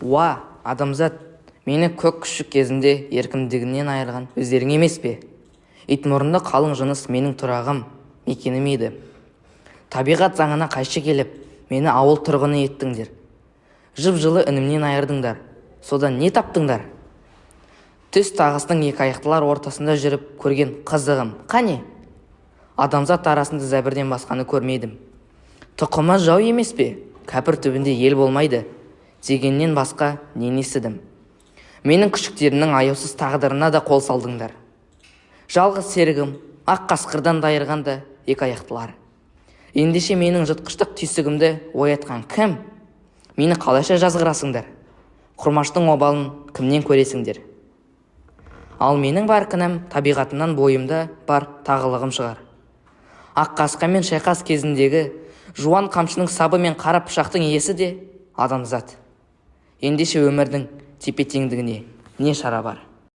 Уа, адамзат, мені көк күшік кезінде еркіндігінен айырған өздерің емес пе? Итмұрынды қалың жыныс менің тұрағым, мекенім еді. Табиғат заңына қайшы келіп, мені ауыл тұрғыны еттіңдер. Жып-жылы үнімнен айырдыңдар. Содан не таптыңдар? Түс тағысының екі аяқтылар ортасында жүріп көрген қызығым қане? Адамзат арасында зәбірден басқаны көрмедім. Тұқымы жау емес пе? Кәпір түбінде ел болмайды дегеннен басқа нені естідім? Менің күшіктерімнің аяусыз тағдырына да қол салдыңдар. Жалғыз серігім ақ қасқырдан дайырғанда екі аяқтылар. Ендеше менің жытқыштық түйсігімді оятқан кім? Мені қалайша жазғырасыңдар? Құрмаштың обалын кімнен көресіңдер? Ал менің бар кінәм табиғатымнан бойымда бар тағылығым шығар. Ақ қасқамен шайқас кезіндегі жуан қамшының сабы мен қара пышақтың иесі де адамзат. Ендеше өмірдің тепе-теңдігіне не шара бар?